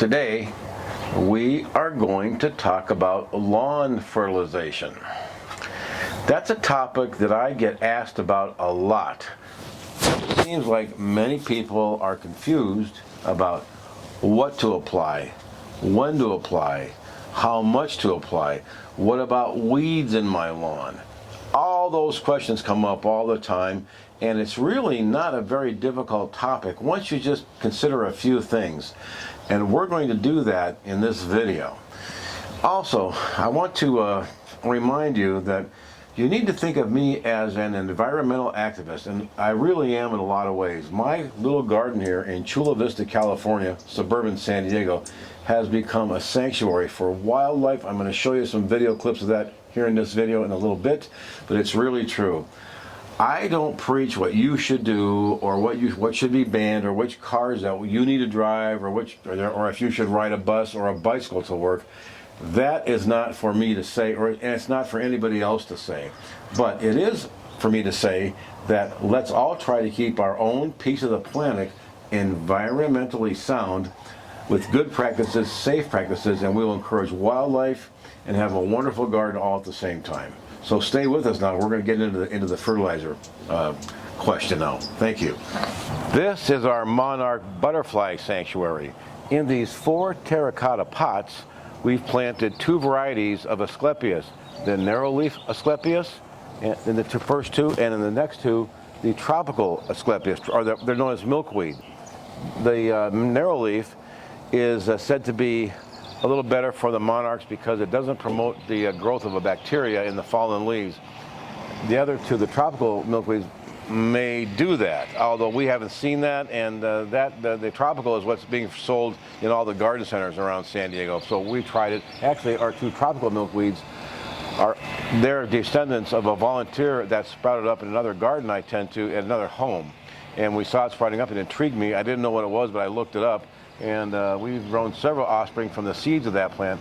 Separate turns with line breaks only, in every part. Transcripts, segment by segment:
Today, we are going to talk about lawn fertilization. That's a topic that I get asked about a lot. It seems like many people are confused about what to apply, when to apply, how much to apply, what about weeds in my lawn? All those questions come up all the time, and it's really not a very difficult topic once you just consider a few things. And we're going to do that in this video. Also, I want to remind you that you need to think of me as an environmental activist, and I really am in a lot of ways. My little garden here in Chula Vista, California, suburban San Diego, has become a sanctuary for wildlife. I'm going to show you some video clips of that here in this video in a little bit, but it's really true. I don't preach what you should do or what should be banned or which cars that you need to drive or if you should ride a bus or a bicycle to work. That is not for me to say, and it's not for anybody else to say. But it is for me to say that let's all try to keep our own piece of the planet environmentally sound with good practices, safe practices, and we will encourage wildlife and have a wonderful garden all at the same time. So stay with us now. We're going to get into the fertilizer question now. Thank you. This is our monarch butterfly sanctuary. In these 4 terracotta pots, we've planted 2 varieties of Asclepias, the narrow-leaf Asclepias in the first 2, and in the next 2, the tropical Asclepias, or they're known as milkweed. The narrow-leaf is said to be a little better for the monarchs because it doesn't promote the growth of a bacteria in the fallen leaves. The other 2, the tropical milkweeds, may do that, although we haven't seen that, and the tropical is what's being sold in all the garden centers around San Diego. So we tried it. Actually, our 2 tropical milkweeds they're descendants of a volunteer that sprouted up in another garden I tend to at another home, and we saw it sprouting up. It intrigued me. I didn't know what it was, but I looked it up, and we've grown several offspring from the seeds of that plant.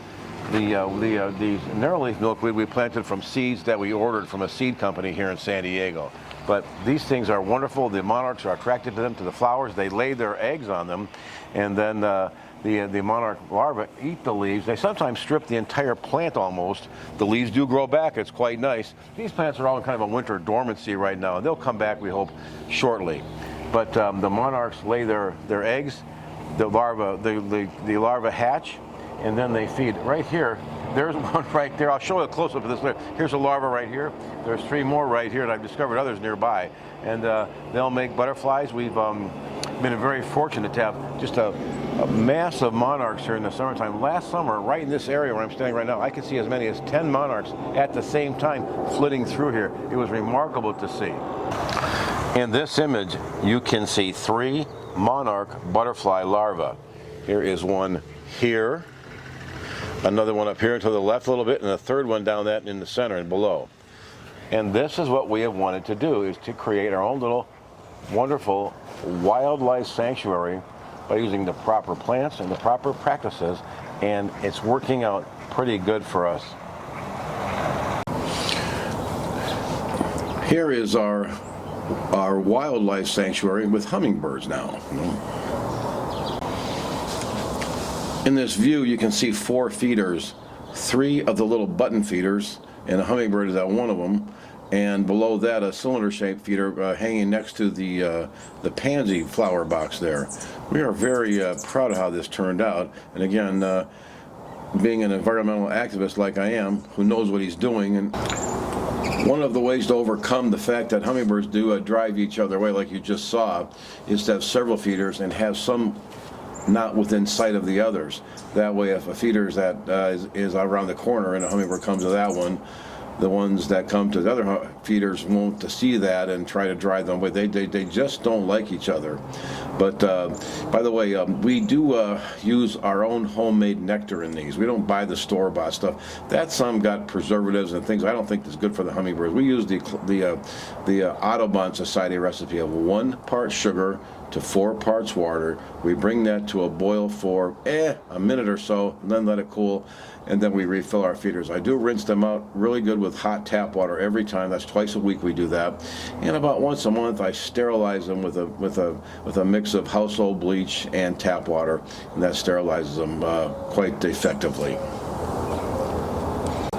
The narrowleaf milkweed we planted from seeds that we ordered from a seed company here in San Diego. But these things are wonderful. The monarchs are attracted to them, to the flowers. They lay their eggs on them, and then the monarch larvae eat the leaves. They sometimes strip the entire plant almost. The leaves do grow back. It's quite nice. These plants are all in kind of a winter dormancy right now, and they'll come back, we hope, shortly. But the monarchs lay their eggs. The larvae hatch, and then they feed. Right here, there's one right there. I'll show you a close-up of this. Here's a larva right here. There's 3 more right here, and I've discovered others nearby. And they'll make butterflies. We've been very fortunate to have just a mass of monarchs here in the summertime. Last summer, right in this area where I'm standing right now, I could see as many as 10 monarchs at the same time flitting through here. It was remarkable to see. In this image, you can see 3 monarch butterfly larvae. Here is one here, another one up here to the left a little bit, and a third one down that in the center and below. And this is what we have wanted to do, is to create our own little wonderful wildlife sanctuary by using the proper plants and the proper practices, and it's working out pretty good for us. Here is our wildlife sanctuary with hummingbirds now. In this view, you can see 4 feeders, 3 of the little button feeders, and a hummingbird is at one of them, and below that a cylinder-shaped feeder hanging next to the pansy flower box there. We are very proud of how this turned out, and again, being an environmental activist like I am, who knows what he's doing, and one of the ways to overcome the fact that hummingbirds do drive each other away, like you just saw, is to have several feeders and have some not within sight of the others. That way, if a feeder is around the corner and a hummingbird comes to that one, the ones that come to the other feeders won't see that and try to drive them away. They just don't like each other. But by the way, we do use our own homemade nectar in these. We don't buy the store-bought stuff. That some got preservatives and things I don't think is good for the hummingbirds. We use the Audubon Society recipe of 1 part sugar, to 4 parts water. We bring that to a boil for a minute or so, and then let it cool, and then we refill our feeders. I do rinse them out really good with hot tap water every time. That's twice a week we do that. And about once a month I sterilize them with a mix of household bleach and tap water, and that sterilizes them quite effectively.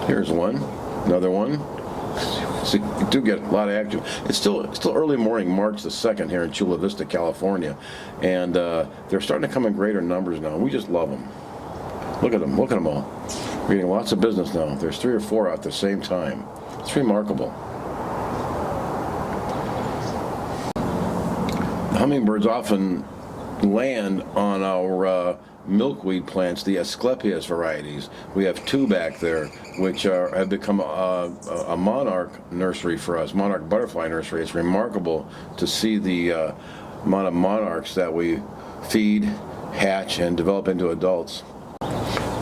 Here's one, another one. So you do get a lot of action. It's still early morning, March the 2nd here in Chula Vista, California, and they're starting to come in greater numbers now. We just love them. Look at them all. We're getting lots of business now. There's 3 or 4 out at the same time. It's remarkable. The hummingbirds often land on our milkweed plants, the Asclepias varieties. We have 2 back there, which have become a monarch nursery for us, monarch butterfly nursery. It's remarkable to see the amount of monarchs that we feed, hatch, and develop into adults.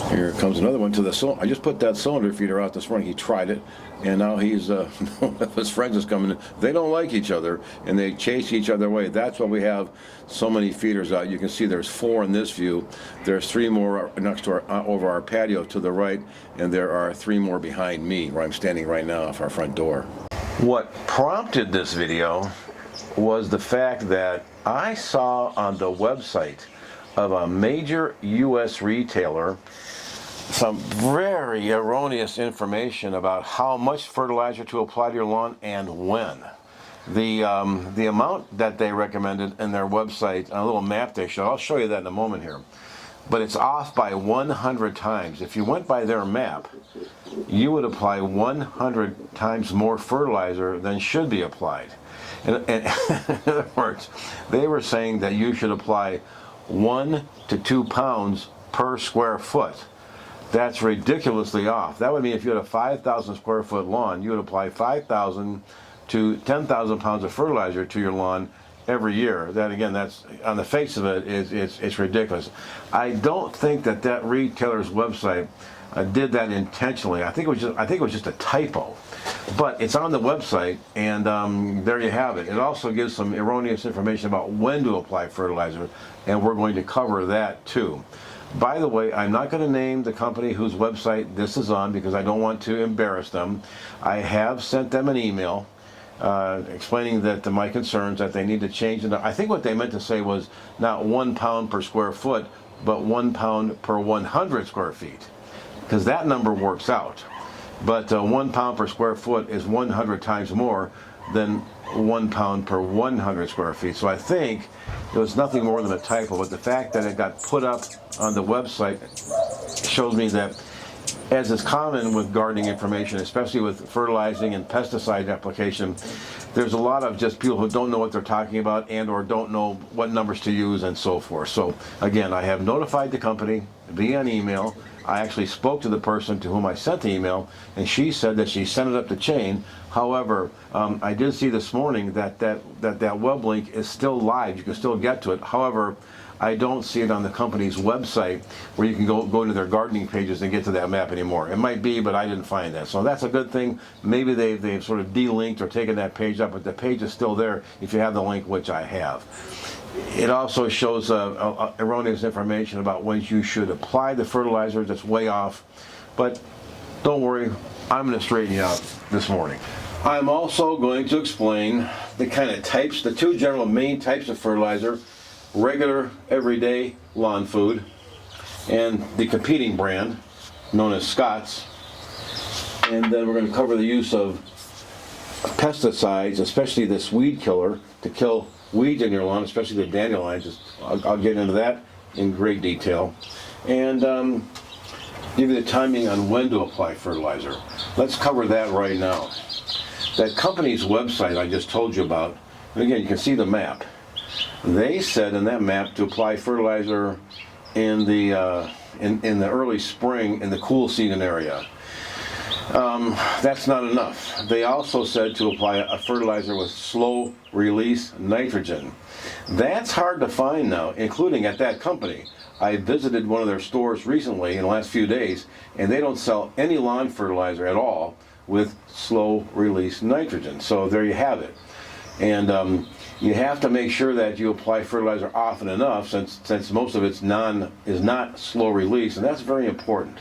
Here comes another one to the cylinder. I just put that cylinder feeder out this morning. He tried it, and now he's one of his friends is coming in. They don't like each other, and they chase each other away. That's why we have so many feeders out. You can see there's 4 in this view. There's 3 more next to over our patio to the right, and there are 3 more behind me, where I'm standing right now off our front door. What prompted this video was the fact that I saw on the website of a major U.S. retailer some very erroneous information about how much fertilizer to apply to your lawn and when. The amount that they recommended in their website, on a little map they show, I'll show you that in a moment here, but it's off by 100 times. If you went by their map, you would apply 100 times more fertilizer than should be applied. And in other words, they were saying that you should apply 1 to 2 pounds per square foot. That's ridiculously off. That would mean if you had a 5,000 square foot lawn, you would apply 5,000 to 10,000 pounds of fertilizer to your lawn every year. That, again, that's on the face of it, it's ridiculous. I don't think that retailer's website did that intentionally. I think it was just a typo. But it's on the website, and there you have it. It also gives some erroneous information about when to apply fertilizer, and we're going to cover that too. By the way, I'm not going to name the company whose website this is on because I don't want to embarrass them. I have sent them an email explaining that my concerns, that they need to change it. I think what they meant to say was not 1 pound per square foot, but 1 pound per 100 square feet, because that number works out. But 1 pound per square foot is 100 times more than 1 pound per 100 square feet. So I think it was nothing more than a typo, but the fact that it got put up on the website shows me that, as is common with gardening information, especially with fertilizing and pesticide application, there's a lot of just people who don't know what they're talking about and or don't know what numbers to use and so forth. So again, I have notified the company via an email. I actually spoke to the person to whom I sent the email, and she said that she sent it up the chain. However, I did see this morning that web link is still live. You can still get to it. However, I don't see it on the company's website where you can go into their gardening pages and get to that map anymore. It might be, but I didn't find that. So that's a good thing. Maybe they've sort of de-linked or taken that page up, but the page is still there if you have the link, which I have. It also shows erroneous information about when you should apply the fertilizer. That's way off. But don't worry, I'm going to straighten you out this morning. I'm also going to explain the kind of types, the 2 general main types of fertilizer: regular, everyday lawn food, and the competing brand known as Scott's. And then we're going to cover the use of pesticides, especially this weed killer, to kill weeds in your lawn, especially the dandelions. I'll get into that in great detail. And give you the timing on when to apply fertilizer. Let's cover that right now. That company's website I just told you about, and again, you can see the map. They said in that map to apply fertilizer in the early spring in the cool season area. That's not enough. They also said to apply a fertilizer with slow release nitrogen. That's hard to find now, including at that company. I visited one of their stores recently in the last few days, and they don't sell any lawn fertilizer at all with slow release nitrogen. So there you have it. And You have to make sure that you apply fertilizer often enough, since most of it's is not slow release, and that's very important.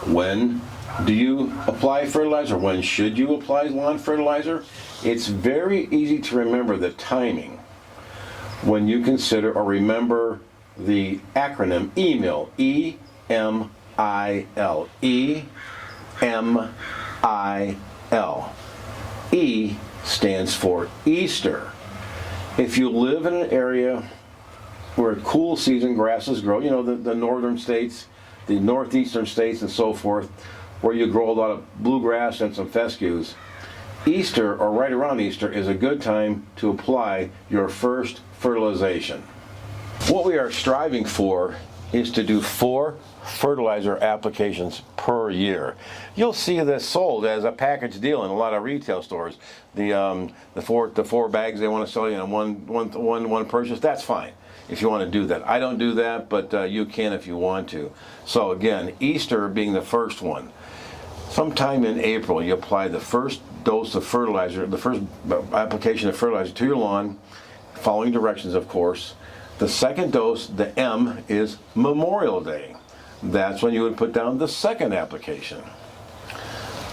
When do you apply fertilizer? When should you apply lawn fertilizer? It's very easy to remember the timing when you consider or remember the acronym EMIL, E-M-I-L, E-M-I-L. E stands for Easter. If you live in an area where cool season grasses grow, you know, the northern states, the northeastern states and so forth, where you grow a lot of bluegrass and some fescues, Easter, or right around Easter, is a good time to apply your first fertilization. What we are striving for is to do 4 fertilizer applications per year. You'll see this sold as a package deal in a lot of retail stores. The four bags they want to sell you in one purchase. That's fine if you want to do that. I don't do that, but you can if you want to. So again, Easter being the first one. Sometime in April, you apply the first dose of fertilizer, the first application of fertilizer to your lawn, following directions, of course. The second dose, the M, is Memorial Day. That's when you would put down the second application.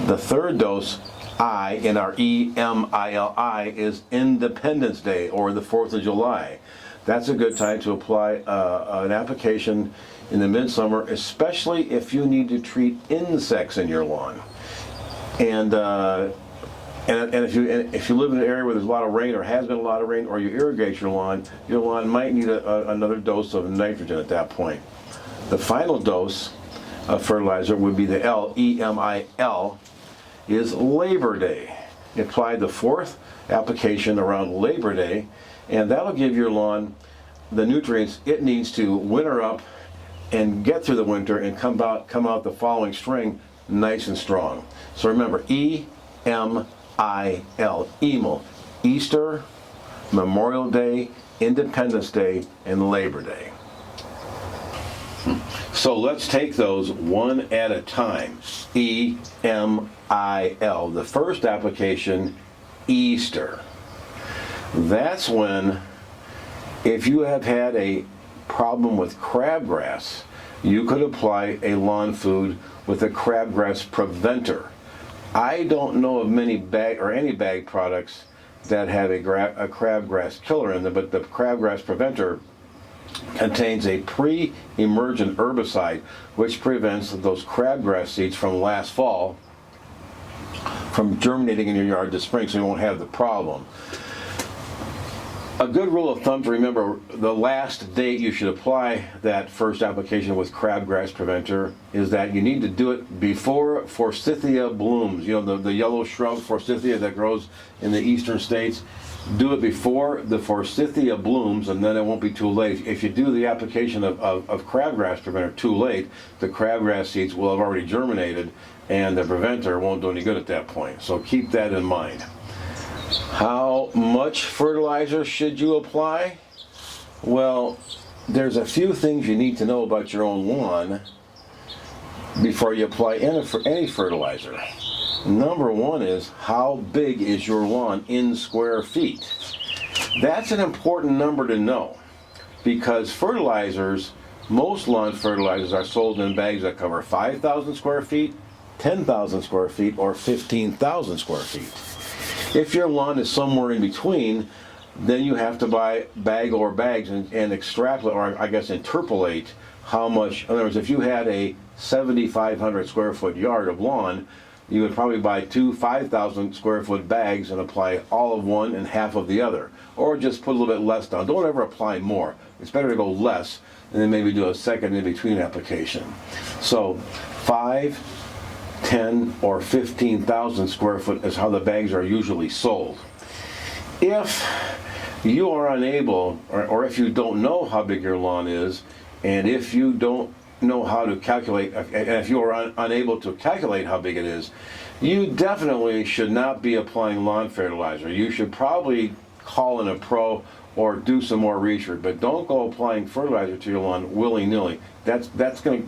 The third dose, I, in our E-M-I-L-I, is Independence Day, or the 4th of July. That's a good time to apply an application in the midsummer, especially if you need to treat insects in your lawn. And if you live in an area where there's a lot of rain, or has been a lot of rain, or you irrigate your lawn might need another dose of nitrogen at that point. The final dose of fertilizer would be the L, E-M-I-L, is Labor Day. Apply the 4th application around Labor Day, and that'll give your lawn the nutrients it needs to winter up and get through the winter and come out the following spring nice and strong. So remember, E-M-I-L, EMIL, Easter, Memorial Day, Independence Day, and Labor Day. So let's take those one at a time. E-M-I-L, the first application, Easter. That's when, if you have had a problem with crabgrass, you could apply a lawn food with a crabgrass preventer. I don't know of many any bag products that have a crabgrass killer in them, but the crabgrass preventer contains a pre-emergent herbicide which prevents those crabgrass seeds from last fall from germinating in your yard this spring, so you won't have the problem. A good rule of thumb to remember, the last date you should apply that first application with crabgrass preventer is that you need to do it before forsythia blooms. You know, the yellow shrub forsythia that grows in the eastern states. Do it before the forsythia blooms, and then it won't be too late. If you do the application of crabgrass preventer too late, the crabgrass seeds will have already germinated, and the preventer won't do any good at that point. So keep that in mind. How much fertilizer should you apply? Well, there's a few things you need to know about your own lawn before you apply any fertilizer. Number one is, how big is your lawn in square feet? That's an important number to know, because most lawn fertilizers are sold in bags that cover 5,000 square feet, 10,000 square feet, or 15,000 square feet. If your lawn is somewhere in between, then you have to buy bags and extrapolate, or I guess interpolate how much. In other words, if you had a 7,500 square foot yard of lawn, you would probably buy 2 5,000 square foot bags and apply all of one and half of the other, or just put a little bit less down. Don't ever apply more. It's better to go less and then maybe do a second in between application. So 5, 10, or 15,000 square foot is how the bags are usually sold. If you are unable, or if you don't know how big your lawn is, and if you don't know how to calculate, and if you are unable to calculate how big it is, you definitely should not be applying lawn fertilizer. You should probably call in a pro or do some more research, but don't go applying fertilizer to your lawn willy-nilly. That's going to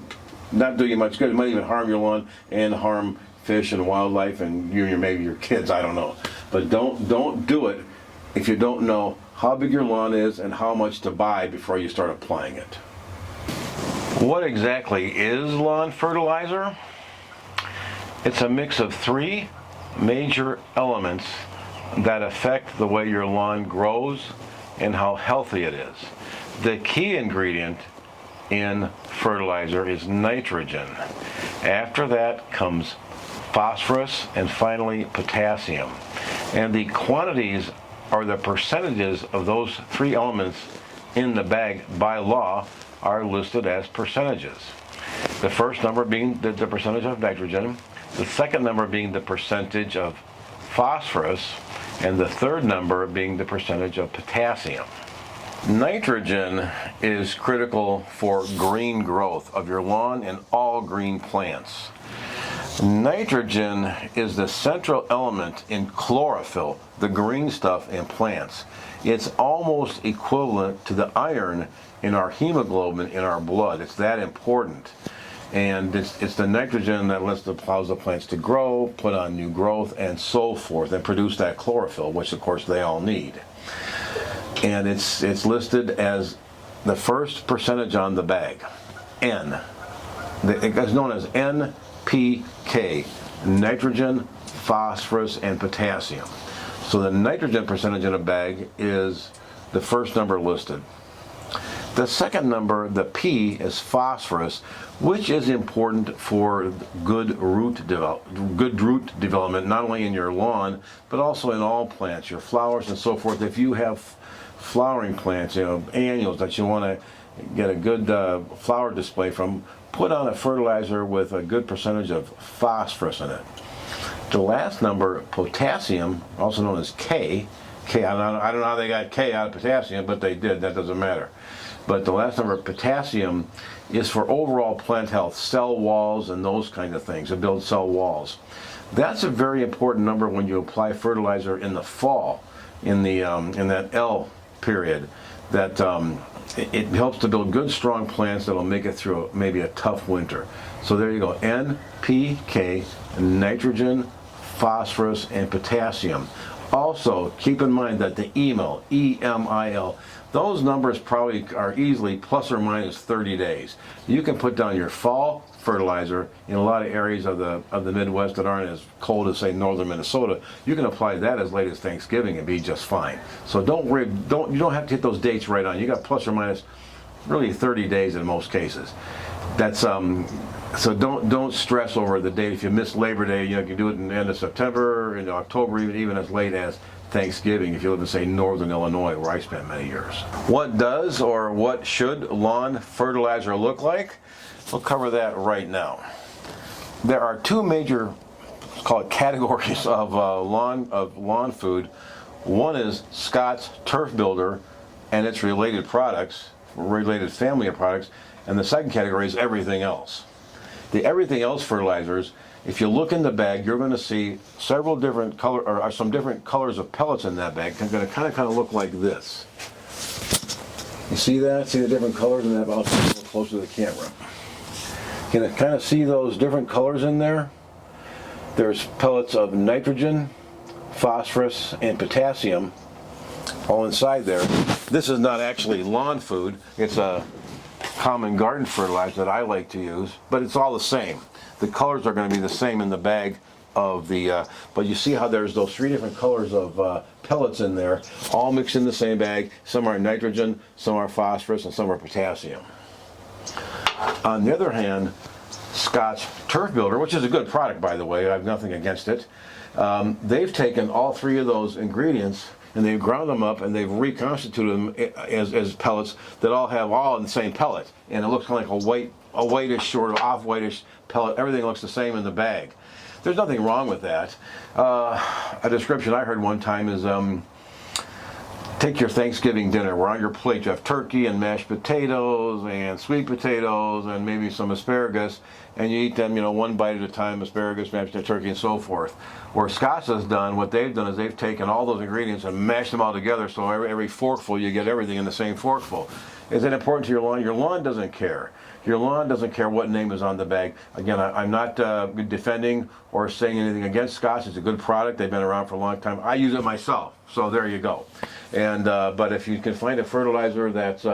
not do you much good. It might even harm your lawn and harm fish and wildlife and maybe your kids, I don't know. But don't do it if you don't know how big your lawn is and how much to buy before you start applying it. What exactly is lawn fertilizer? It's a mix of 3 major elements that affect the way your lawn grows and how healthy it is. The key ingredient in fertilizer is nitrogen. After that comes phosphorus and finally potassium. And the quantities or the percentages of those 3 elements in the bag by law are listed as percentages. The first number being the percentage of nitrogen, the second number being the percentage of phosphorus, and the third number being the percentage of potassium. Nitrogen is critical for green growth of your lawn and all green plants. Nitrogen is the central element in chlorophyll, the green stuff in plants. It's almost equivalent to the iron in our hemoglobin in our blood. It's that important. And it's the nitrogen that allows the plants to grow, put on new growth, and so forth, and produce that chlorophyll, which of course they all need. And it's listed as the first percentage on the bag, N. It's known as NPK, nitrogen, phosphorus, and potassium. So the nitrogen percentage in a bag is the first number listed. The second number, the P, is phosphorus, which is important for good root development, not only in your lawn, but also in all plants, your flowers and so forth. If you have flowering plants, annuals that you want to get a good flower display from, put on a fertilizer with a good percentage of phosphorus in it. The last number, potassium, also known as K, I don't know how they got K out of potassium, but they did, that doesn't matter. But the last number, potassium, is for overall plant health, cell walls and those kind of things, to build cell walls. That's a very important number when you apply fertilizer in the fall, in that L period. That it helps to build good, strong plants that'll make it through maybe a tough winter. So there you go, N, P, K, nitrogen, phosphorus, and potassium. Also, keep in mind that the EMIL, E-M-I-L, those numbers probably are easily plus or minus 30 days. You can put down your fall fertilizer in a lot of areas of the Midwest that aren't as cold as, say, northern Minnesota. You can apply that as late as Thanksgiving and be just fine. So don't worry, you don't have to hit those dates right on. You got plus or minus really 30 days in most cases. That's so don't stress over the date. If you miss Labor Day, you can do it in the end of September, into October, even as late as Thanksgiving, if you live in, say, northern Illinois, where I spent many years. What does or what should lawn fertilizer look like? We'll cover that right now. There are 2 major, let's call it, categories of lawn food. One is Scott's Turf Builder and its related products, related family of products, and the second category is everything else. The everything else fertilizers, if you look in the bag, you're going to see several different some different colors of pellets in that bag. It's going to kind of look like this. You see that? See the different colors in that? I'll see a little closer to the camera. You can kind of see those different colors in there. There's pellets of nitrogen, phosphorus, and potassium all inside there. This is not actually lawn food. It's a common garden fertilizer that I like to use, but it's all the same. The colors are going to be the same in the bag of the, but you see how there's those 3 different colors of pellets in there, all mixed in the same bag. Some are nitrogen, some are phosphorus, and some are potassium. On the other hand, Scott's Turf Builder, which is a good product, by the way, I have nothing against it, they've taken all 3 of those ingredients and they've ground them up and they've reconstituted them as pellets that all have in the same pellet, and it looks kind of like a whitish or off-whitish pellet. Everything looks the same in the bag. There's nothing wrong with that. A description I heard one time is take your Thanksgiving dinner where on your plate you have turkey and mashed potatoes and sweet potatoes and maybe some asparagus, and you eat them, one bite at a time, asparagus, mashed turkey, and so forth. Where Scott's has done, what they've done is they've taken all those ingredients and mashed them all together, so every forkful you get everything in the same forkful. Is it important to your lawn? Your lawn doesn't care. Your lawn doesn't care what name is on the bag. Again, I'm not defending or saying anything against Scotch. It's a good product. They've been around for a long time. I use it myself, so there you go. And but if you can find a fertilizer that's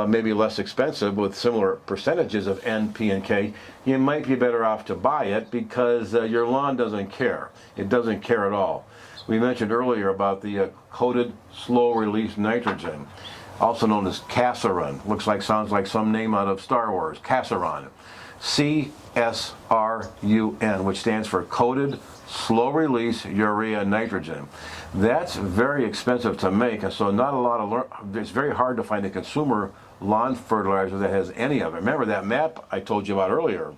maybe less expensive with similar percentages of N, P, and K, you might be better off to buy it because your lawn doesn't care. It doesn't care at all. We mentioned earlier about the coated slow-release nitrogen, also known as CSRUN. Sounds like some name out of Star Wars. CSRUN. CSRUN, which stands for coated slow-release urea nitrogen. That's very expensive to make, and so not a lot of. It's very hard to find a consumer lawn fertilizer that has any of it. Remember that map I told you about earlier?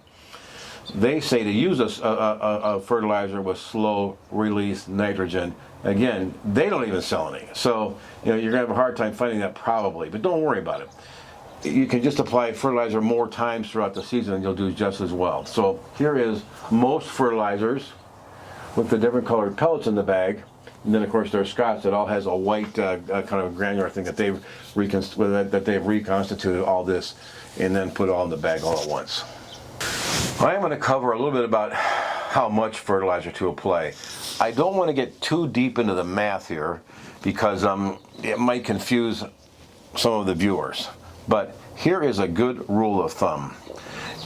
They say to use a fertilizer with slow-release nitrogen. Again, they don't even sell any. So, you're going to have a hard time finding that probably, but don't worry about it. You can just apply fertilizer more times throughout the season and you'll do just as well. So here is most fertilizers with the different colored pellets in the bag. And then of course there's Scotch that all has a white kind of granular thing that they've reconstituted all this and then put it all in the bag all at once. I am going to cover a little bit about how much fertilizer to apply. I don't want to get too deep into the math here because it might confuse some of the viewers. But here is a good rule of thumb.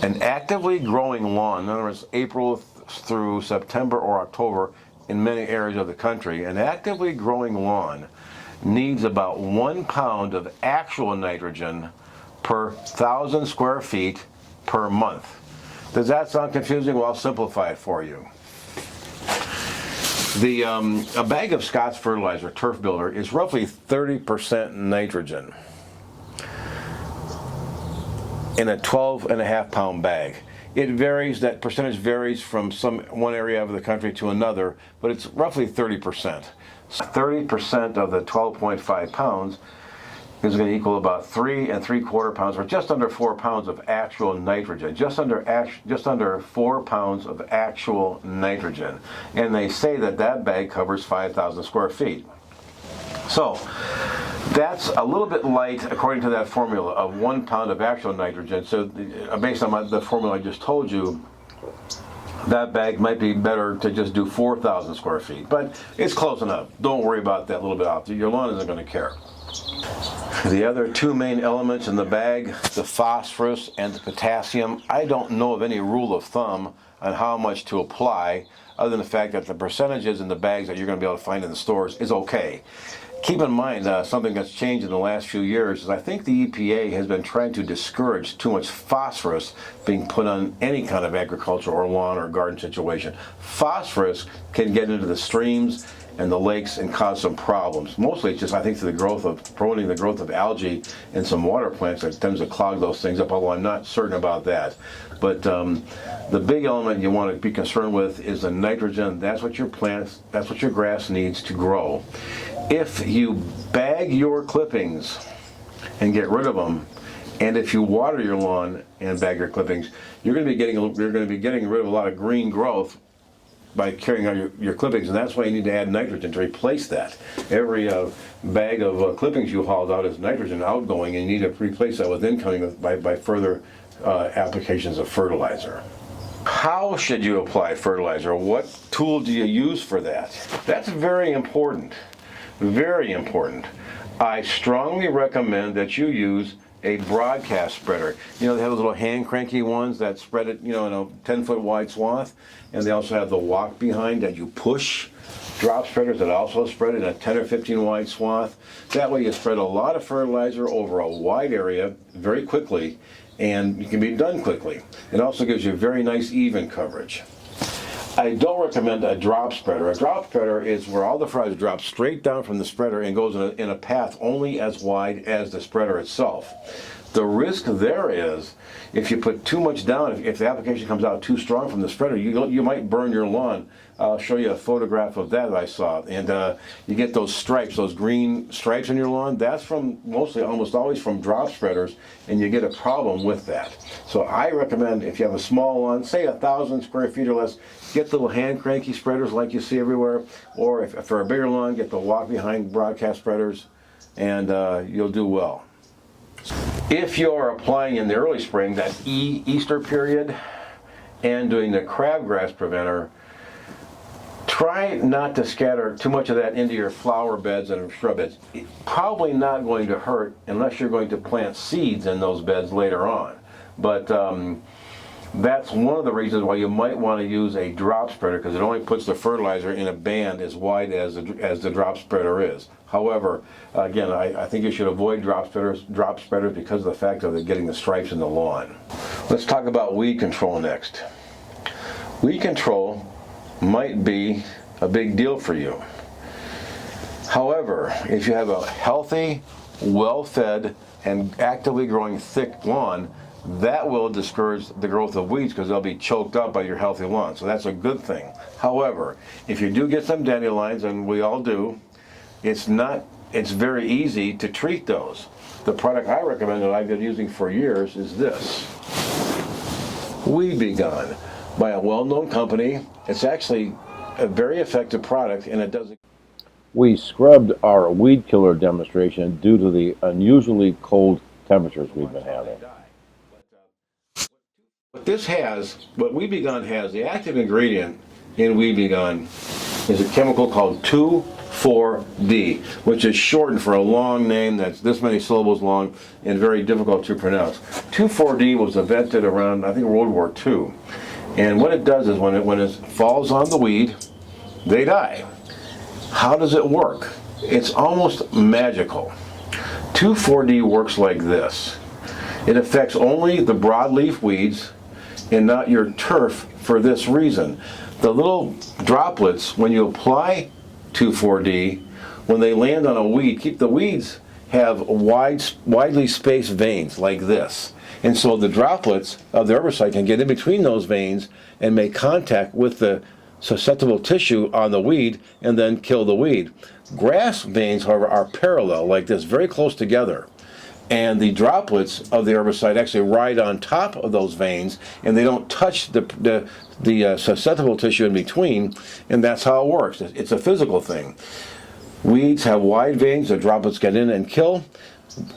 An actively growing lawn, in other words, April through September or October in many areas of the country, an actively growing lawn needs about 1 pound of actual nitrogen per 1,000 square feet per month. Does that sound confusing? Well, I'll simplify it for you. A bag of Scotch fertilizer, Turf Builder, is roughly 30% nitrogen in a 12.5 pound bag. It varies, that percentage varies from one area of the country to another, but it's roughly 30%. 30% of the 12.5 pounds is going to equal about 3 3/4 pounds, or just under 4 pounds of actual nitrogen. Just under 4 pounds of actual nitrogen. And they say that bag covers 5,000 square feet. So that's a little bit light according to that formula of 1 pound of actual nitrogen. So based on the formula I just told you, that bag might be better to just do 4,000 square feet. But it's close enough. Don't worry about that little bit out there. Your lawn isn't going to care. The other two main elements in the bag, the phosphorus and the potassium, I don't know of any rule of thumb on how much to apply, other than the fact that the percentages in the bags that you're going to be able to find in the stores is okay. Keep in mind something that's changed in the last few years is I think the EPA has been trying to discourage too much phosphorus being put on any kind of agriculture or lawn or garden situation. Phosphorus can get into the streams and the lakes and cause some problems. Mostly it's just, I think, promoting the growth of algae and some water plants that tends to clog those things up, although I'm not certain about that. But the big element you want to be concerned with is the nitrogen. That's what your grass needs to grow. If you bag your clippings and get rid of them, and if you water your lawn and bag your clippings, you're going to be getting rid of a lot of green growth by carrying out your clippings, and that's why you need to add nitrogen to replace that. Every bag of clippings you hauled out is nitrogen outgoing, and you need to replace that with incoming by further applications of fertilizer. How should you apply fertilizer? What tool do you use for that? That's very important. Very important. I strongly recommend that you use a broadcast spreader. They have those little hand cranky ones that spread it, in a 10-foot wide swath. And they also have the walk behind that you push. Drop spreaders that also spread it in a 10 or 15 wide swath. That way you spread a lot of fertilizer over a wide area very quickly, and you can be done quickly. It also gives you very nice even coverage. I don't recommend a drop spreader. A drop spreader is where all the fertilizer drops straight down from the spreader and goes in a path only as wide as the spreader itself. The risk there is, if you put too much down, if the application comes out too strong from the spreader, you might burn your lawn. I'll show you a photograph of that I saw. And you get those stripes, those green stripes in your lawn. That's from almost always from drop spreaders, and you get a problem with that. So I recommend, if you have a small lawn, say 1,000 square feet or less, get the little hand cranky spreaders like you see everywhere. Or if for a bigger lawn, get the walk behind broadcast spreaders, and you'll do well. If you're applying in the early spring, that Easter period, and doing the crabgrass preventer, try not to scatter too much of that into your flower beds and shrub beds. It's probably not going to hurt unless you're going to plant seeds in those beds later on. But that's one of the reasons why you might want to use a drop spreader, because it only puts the fertilizer in a band as wide as the drop spreader is. However, again, I think you should avoid drop spreaders because of the fact of getting the stripes in the lawn. Let's talk about weed control next. Weed control might be a big deal for you. However, if you have a healthy, well-fed, and actively growing thick lawn, that will discourage the growth of weeds because they'll be choked up by your healthy lawn. So that's a good thing. However, if you do get some dandelions, and we all do, it's very easy to treat those. The product I recommend that I've been using for years is this. Weed Be Gone, by a well-known company. It's actually a very effective product, and it doesn't.
We scrubbed our weed killer demonstration due to the unusually cold temperatures we've been having.
What Weed Be Gone has, the active ingredient in Weed Be Gone is a chemical called 2,4-D, which is shortened for a long name that's this many syllables long and very difficult to pronounce. 2,4-D was invented around, I think, World War II. And what it does is when it falls on the weed, they die. How does it work? It's almost magical. 2,4-D works like this. It affects only the broadleaf weeds and not your turf for this reason. The little droplets, when you apply 2,4-D, when they land on a weed, the weeds have widely spaced veins like this. And so the droplets of the herbicide can get in between those veins and make contact with the susceptible tissue on the weed and then kill the weed. Grass veins, however, are parallel like this, very close together. And the droplets of the herbicide actually ride on top of those veins, and they don't touch the susceptible tissue in between, and that's how it works. It's a physical thing. Weeds have wide veins, the droplets get in and kill.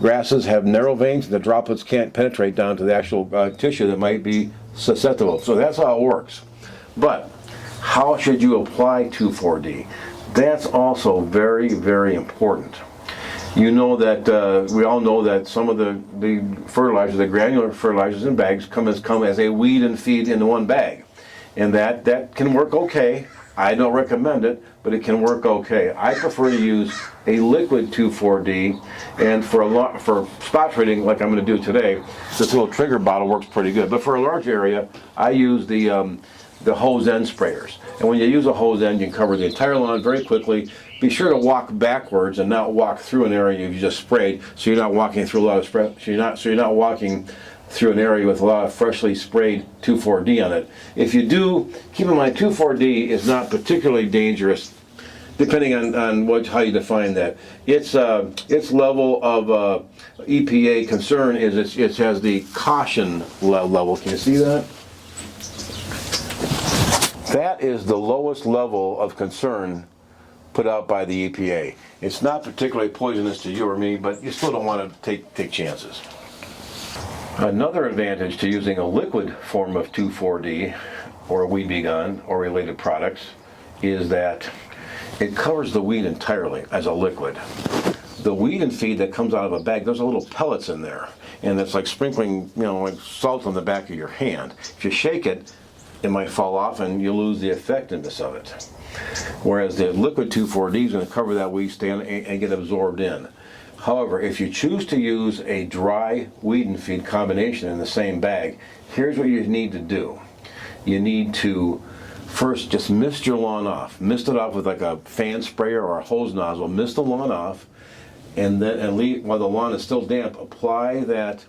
Grasses have narrow veins, and the droplets can't penetrate down to the actual tissue that might be susceptible. So that's how it works. But how should you apply 2,4-D? That's also very, very important. You know that we all know that some of the fertilizers, the granular fertilizers in bags, come as a weed and feed in one bag, and that can work okay. I don't recommend it, but it can work okay. I prefer to use a liquid 2,4-D, and for spot treating, like I'm going to do today, this little trigger bottle works pretty good. But for a large area, I use the hose end sprayers. And when you use a hose end, you can cover the entire lawn very quickly. Be sure to walk backwards and not walk through an area you just sprayed, so you're not walking through a lot of spray. So you're not walking through an area with a lot of freshly sprayed 2,4-D on it. If you do, keep in mind 2,4-D is not particularly dangerous, depending on how you define that. Its level of EPA concern is it has the caution level. Can you see that? That is the lowest level of concern put out by the EPA. It's not particularly poisonous to you or me, but you still don't want to take chances. Another advantage to using a liquid form of 2,4-D or Weed Be Gone or related products is that it covers the weed entirely as a liquid. The weed and feed that comes out of a bag, there's a little pellets in there, and it's like sprinkling, like salt on the back of your hand. If you shake it, it might fall off and you lose the effectiveness of it. Whereas the liquid 2,4-D is going to cover that weed stand and get absorbed in. However, if you choose to use a dry weed and feed combination in the same bag, here's what you need to do. You need to first just mist your lawn off. Mist it off with like a fan sprayer or a hose nozzle. Mist the lawn off, and then leave while the lawn is still damp. Apply that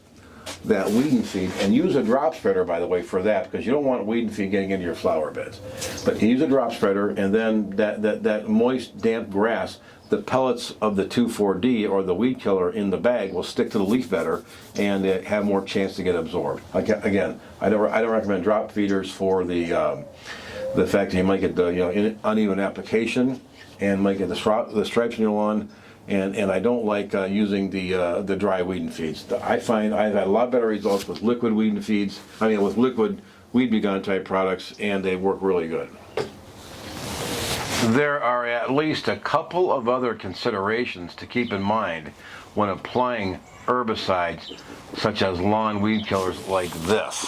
weed and feed, and use a drop spreader, by the way, for that, because you don't want weed and feed getting into your flower beds. But use a drop spreader, and then that moist, damp grass, the pellets of the 2,4-D or the weed killer in the bag will stick to the leaf better and have more chance to get absorbed. Again, I don't recommend drop feeders for the fact that you might get the uneven application and might get the stripes in your lawn. and I don't like using the dry weeding feeds. I find I've had a lot better results with liquid weeding feeds, with liquid weed begun type products, and they work really good. There are at least a couple of other considerations to keep in mind when applying herbicides such as lawn weed killers like this.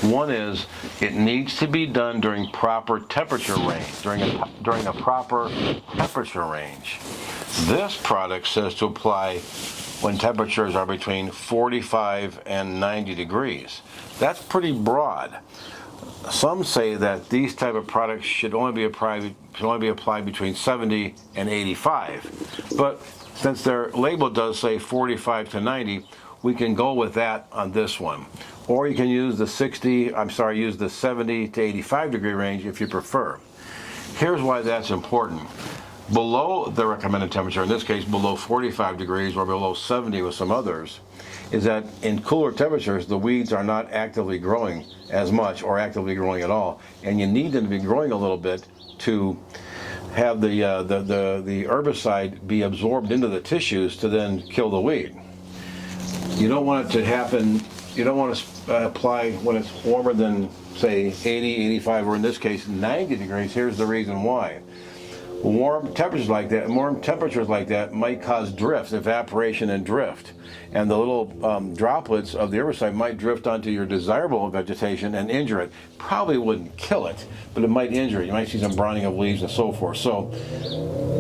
One is it needs to be done during proper temperature range, during a proper temperature range. This product says to apply when temperatures are between 45 and 90 degrees. That's pretty broad. Some say that these type of products should only be applied between 70 and 85. But since their label does say 45 to 90, we can go with that on this one. Or you can use the 70 to 85 degree range if you prefer. Here's why that's important. Below the recommended temperature, in this case below 45 degrees or below 70 with some others, is that in cooler temperatures the weeds are not actively growing as much or actively growing at all, and you need them to be growing a little bit to have the herbicide be absorbed into the tissues to then kill the weed. You don't want it to happen, you don't want to apply when it's warmer than say 80, 85, or in this case 90 degrees. Here's the reason why. Warm temperatures like that might cause drift, evaporation and drift. And the little droplets of the herbicide might drift onto your desirable vegetation and injure it. Probably wouldn't kill it, but it might injure it. You might see some browning of leaves and so forth. So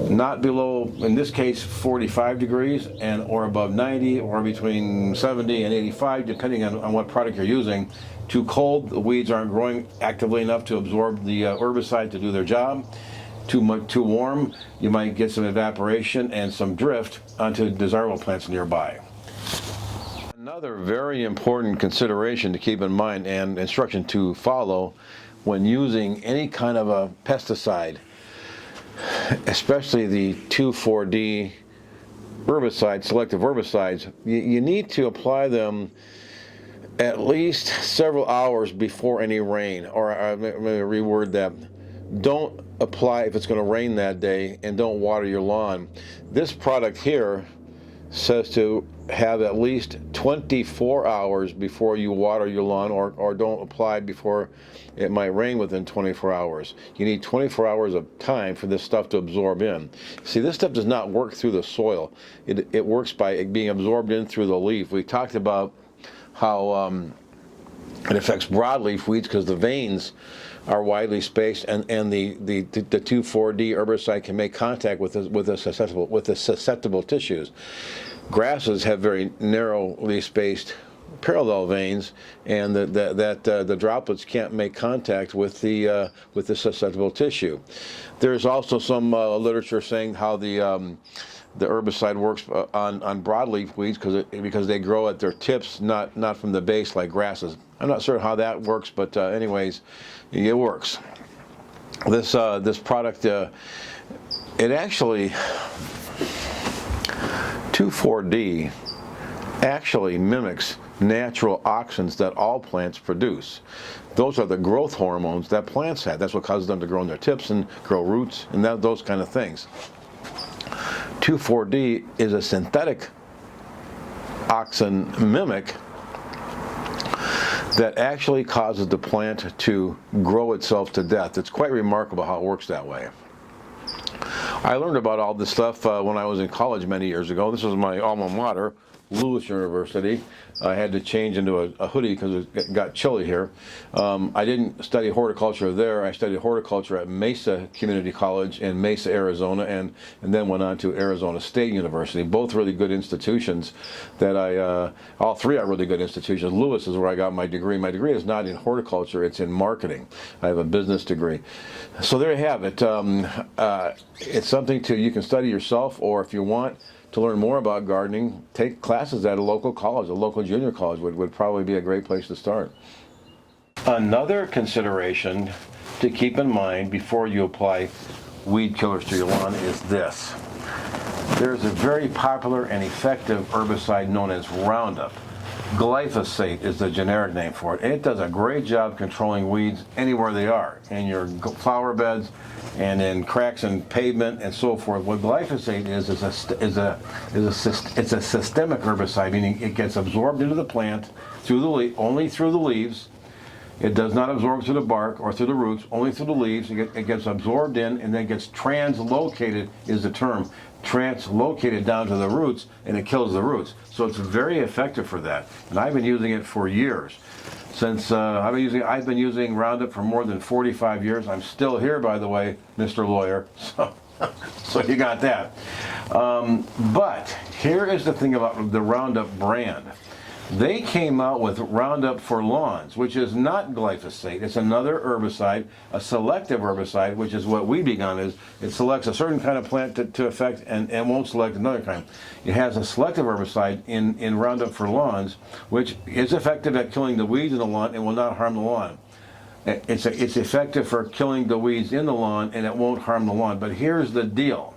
not below, in this case, 45 degrees or above 90, or between 70 and 85, depending on what product you're using. Too cold, the weeds aren't growing actively enough to absorb the herbicide to do their job. Too warm, you might get some evaporation and some drift onto desirable plants nearby. Another very important consideration to keep in mind and instruction to follow when using any kind of a pesticide, especially the 2,4-D herbicides, selective herbicides, you need to apply them at least several hours before any rain, or let me reword that. Don't apply if it's going to rain that day, and don't water your lawn. This product here says to have at least 24 hours before you water your lawn, or don't apply before it might rain within 24 hours. You need 24 hours of time for this stuff to absorb in. See, this stuff does not work through the soil. It works by being absorbed in through the leaf. We talked about how it affects broadleaf weeds because the veins are widely spaced, and the 2,4-D herbicide can make contact with the susceptible tissues. Grasses have very narrowly spaced parallel veins, and the droplets can't make contact with the susceptible tissue. There's also some literature saying how the herbicide works on broadleaf weeds because they grow at their tips, not from the base like grasses. I'm not sure how that works, but anyways, it works. This product, it actually, 2,4-D actually mimics natural auxins that all plants produce. Those are the growth hormones that plants have. That's what causes them to grow in their tips and grow roots and those kind of things. 2,4-D is a synthetic auxin mimic that actually causes the plant to grow itself to death. It's quite remarkable how it works that way. I learned about all this stuff when I was in college many years ago. This was my alma mater, Lewis University. I had to change into a hoodie because it got chilly here. I didn't study horticulture there. I studied horticulture at Mesa Community College in Mesa, Arizona, and then went on to Arizona State University. Both really good institutions that all three are really good institutions. Lewis is where I got my degree. My degree is not in horticulture, it's in marketing. I have a business degree. So there you have it. It's something you can study yourself, or if you want to learn more about gardening, take classes at a local college. A local junior college would probably be a great place to start. Another consideration to keep in mind before you apply weed killers to your lawn is this. There's a very popular and effective herbicide known as Roundup. Glyphosate is the generic name for it. It does a great job controlling weeds anywhere they are, in your flower beds and in cracks in pavement and so forth. What glyphosate is it's a systemic herbicide, meaning it gets absorbed into the plant through the only through the leaves. It does not absorb through the bark or through the roots, only through the leaves. It gets absorbed in and then gets translocated, is the term, translocated down to the roots, and it kills the roots. So it's very effective for that. And I've been using it for years. Since I've been using Roundup for more than 45 years. I'm still here, by the way, Mr. Lawyer. So you got that. But here is the thing about the Roundup brand. They came out with Roundup for Lawns, which is not glyphosate. It's another herbicide, a selective herbicide, which is what weed begun is. It selects a certain kind of plant to affect and won't select another kind. It has a selective herbicide in Roundup for Lawns, which is effective at killing the weeds in the lawn and will not harm the lawn. It's effective for killing the weeds in the lawn and it won't harm the lawn. But here's the deal.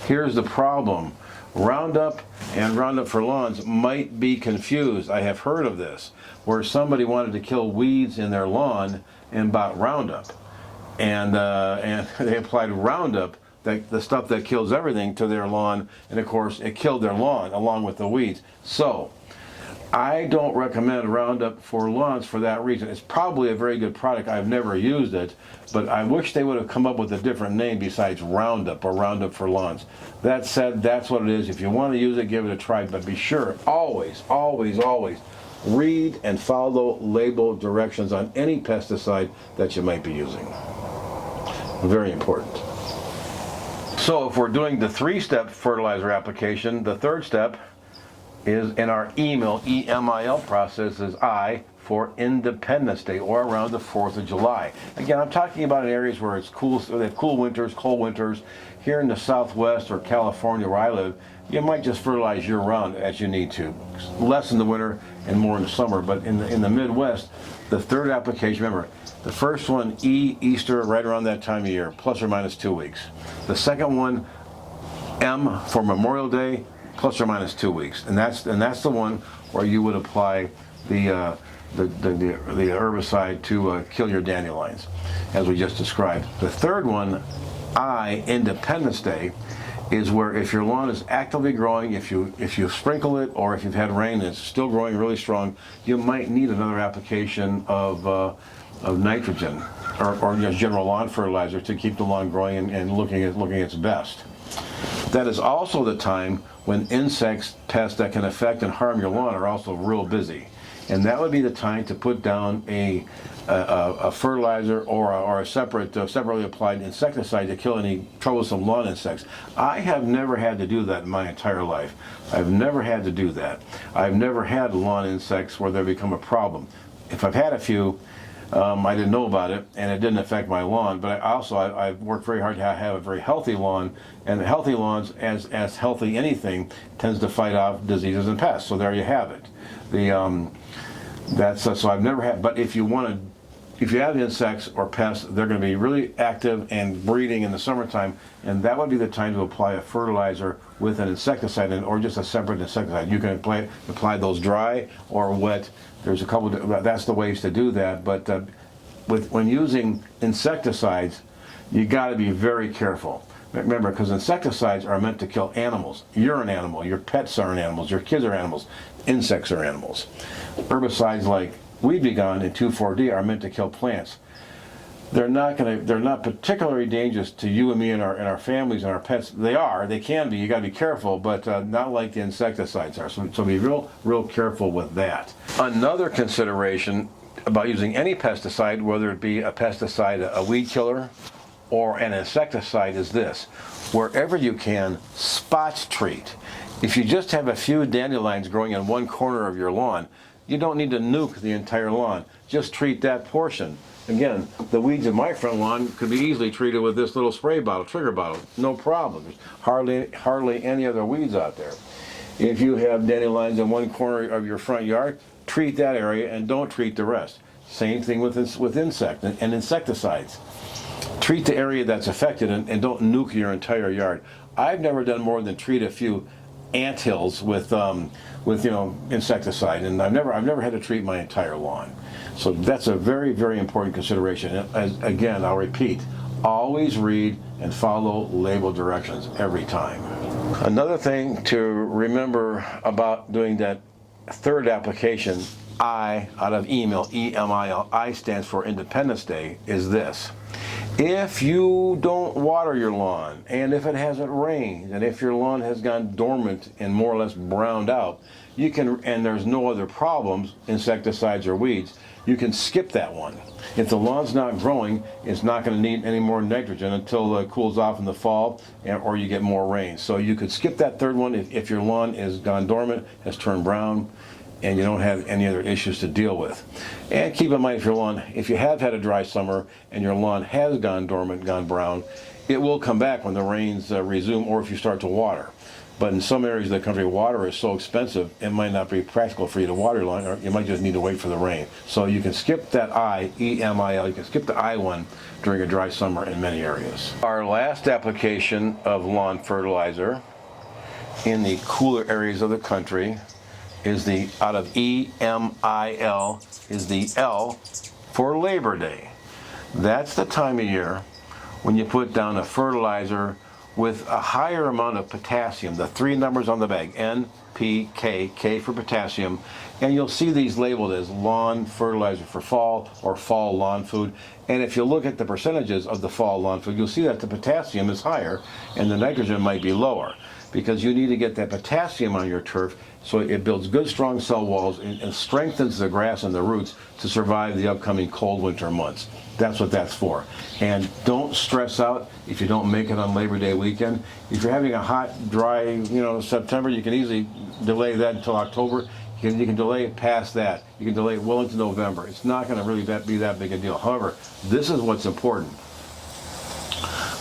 Here's the problem. Roundup and Roundup for Lawns might be confused. I have heard of this, where somebody wanted to kill weeds in their lawn and bought Roundup, and they applied Roundup, the stuff that kills everything, to their lawn, and of course it killed their lawn along with the weeds. So I don't recommend Roundup for Lawns for that reason. It's probably a very good product. I've never used it, but I wish they would have come up with a different name besides Roundup or Roundup for Lawns. That said, that's what it is. If you want to use it, give it a try, but be sure, always, always, always read and follow label directions on any pesticide that you might be using. Very important. So if we're doing the 3-step fertilizer application, the 3rd step is in our EMIL process is I for Independence Day, or around the 4th of July. Again, I'm talking about in areas where it's cool, they have cool winters, cold winters. Here in the Southwest or California where I live, you might just fertilize year-round as you need to. Less in the winter and more in the summer, but in the Midwest, the 3rd application, remember, the first one, Easter, right around that time of year, plus or minus 2 weeks. The second one, M for Memorial Day, plus or minus 2 weeks, and that's the one where you would apply the herbicide to kill your dandelions, as we just described. The 3rd one, I, Independence Day, is where if your lawn is actively growing, if you sprinkle it, or if you've had rain and it's still growing really strong, you might need another application of nitrogen or general lawn fertilizer to keep the lawn growing and looking its best. That is also the time when insects, pests that can affect and harm your lawn are also real busy. And that would be the time to put down a fertilizer or a separately applied insecticide to kill any troublesome lawn insects. I have never had to do that in my entire life. I've never had to do that. I've never had lawn insects where they become a problem. If I've had a few, I didn't know about it, and it didn't affect my lawn. But I've worked very hard to have a very healthy lawn, and healthy lawns, as healthy anything, tends to fight off diseases and pests. So there you have it. So I've never had. But if you have insects or pests, they're going to be really active and breeding in the summertime, and that would be the time to apply a fertilizer with an insecticide, or just a separate insecticide. You can apply those dry or wet. There's a couple. That's the ways to do that. But when using insecticides, you got to be very careful. Remember, because insecticides are meant to kill animals. You're an animal. Your pets are animals. Your kids are animals. Insects are animals. Herbicides like Weed Begun and 2,4-D are meant to kill plants. They're not particularly dangerous to you and me and our families and our pets. They can be. You got to be careful, but not like the insecticides are. So be real careful with that. Another consideration about using any pesticide, whether it be a pesticide, a weed killer, or an insecticide, is this: wherever you can, spot treat. If you just have a few dandelions growing in one corner of your lawn, you don't need to nuke the entire lawn. Just treat that portion. Again, the weeds in my front lawn could be easily treated with this little spray bottle, trigger bottle, no problem. There's hardly any other weeds out there. If you have dandelions in one corner of your front yard, treat that area and don't treat the rest. Same thing with insect and insecticides. Treat the area that's affected and don't nuke your entire yard. I've never done more than treat a few anthills with insecticide, and I've never had to treat my entire lawn. So that's a very, very important consideration. Again, I'll repeat, always read and follow label directions every time. Another thing to remember about doing that third application, I, out of email, E-M-I-L, I stands for Independence Day, is this. If you don't water your lawn, and if it hasn't rained, and if your lawn has gone dormant and more or less browned out, you can, and there's no other problems, insecticides or weeds, you can skip that one. If the lawn's not growing, it's not going to need any more nitrogen until it cools off in the fall, or you get more rain. So you could skip that third one if your lawn is gone dormant, has turned brown, and you don't have any other issues to deal with. And keep in mind, if you have had a dry summer and your lawn has gone dormant, gone brown, it will come back when the rains resume, or if you start to water. But in some areas of the country, water is so expensive, it might not be practical for you to water your lawn, or you might just need to wait for the rain. So you can skip that I, E-M-I-L, you can skip the I one during a dry summer in many areas. Our last application of lawn fertilizer in the cooler areas of the country is the, out of E-M-I-L, is the L for Labor Day. That's the time of year when you put down a fertilizer with a higher amount of potassium, the three numbers on the bag, N, P, K, K for potassium, and you'll see these labeled as lawn fertilizer for fall or fall lawn food. And if you look at the percentages of the fall lawn food, you'll see that the potassium is higher and the nitrogen might be lower, because you need to get that potassium on your turf so it builds good, strong cell walls and strengthens the grass and the roots to survive the upcoming cold winter months. That's what that's for. And don't stress out if you don't make it on Labor Day weekend. If you're having a hot, dry, September, you can easily delay that until October. You can delay it past that. You can delay it well into November. It's not going to really be that big a deal. However, this is what's important.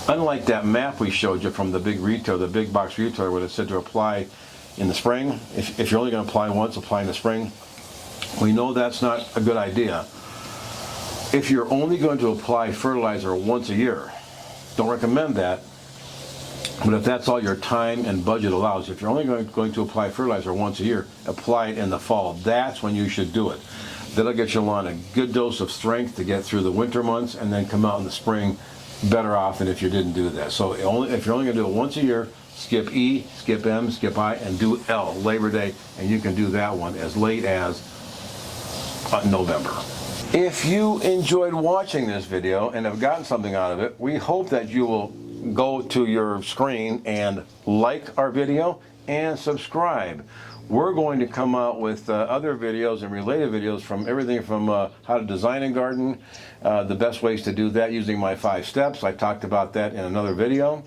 Unlike that map we showed you from the big retailer, the big box retailer, where it said to apply in the spring, if you're only going to apply once, apply in the spring, we know that's not a good idea. If you're only going to apply fertilizer once a year, don't recommend that. But if that's all your time and budget allows, if you're only going to apply fertilizer once a year, apply it in the fall. That's when you should do it. That'll get your lawn a good dose of strength to get through the winter months, and then come out in the spring better off than if you didn't do that. So if you're only going to do it once a year, skip E, skip M, skip I, and do L, Labor Day, and you can do that one as late as November. If you enjoyed watching this video and have gotten something out of it, we hope that you will go to your screen and like our video and subscribe. We're going to come out with other videos and related videos from everything from how to design a garden, the best ways to do that using my 5 steps. I talked about that in another video,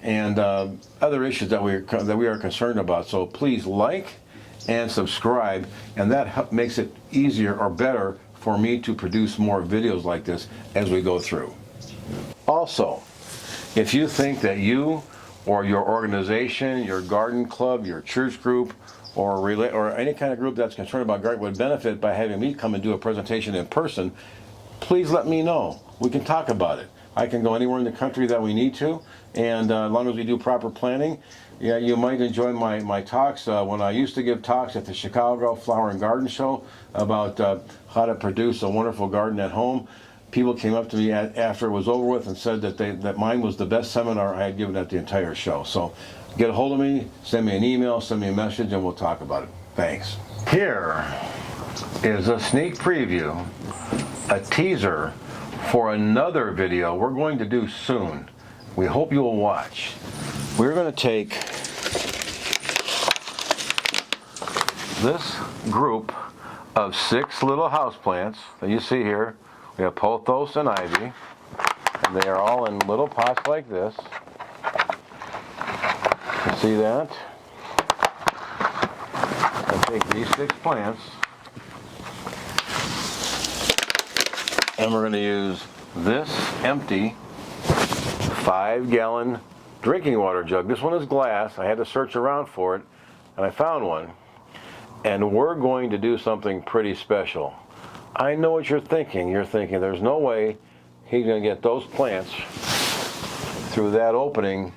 and other issues that we are concerned about. So please like and subscribe, and that makes it easier or better for me to produce more videos like this as we go through. Also, if you think that you or your organization, your garden club, your church group, or any kind of group that's concerned about gardening would benefit by having me come and do a presentation in person, please let me know. We can talk about it. I can go anywhere in the country that we need to, and as long as we do proper planning, yeah, you might enjoy my talks. When I used to give talks at the Chicago Flower and Garden Show about how to produce a wonderful garden at home, people came up to me after it was over with and said that mine was the best seminar I had given at the entire show. So get a hold of me, send me an email, send me a message, and we'll talk about it. Thanks. Here is a sneak preview, a teaser for another video we're going to do soon. We hope you'll watch. We're going to take this group of 6 little houseplants that you see here. We have pothos and ivy, and they are all in little pots like this. You see that? I take these 6 plants, and we're going to use this empty 5-gallon drinking water jug. This one is glass. I had to search around for it, and I found one. And we're going to do something pretty special. I know what you're thinking. You're thinking there's no way he's going to get those plants through that opening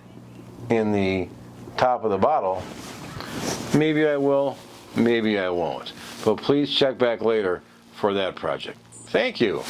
in the top of the bottle Maybe I will, maybe I won't. But please check back later for that project. Thank you.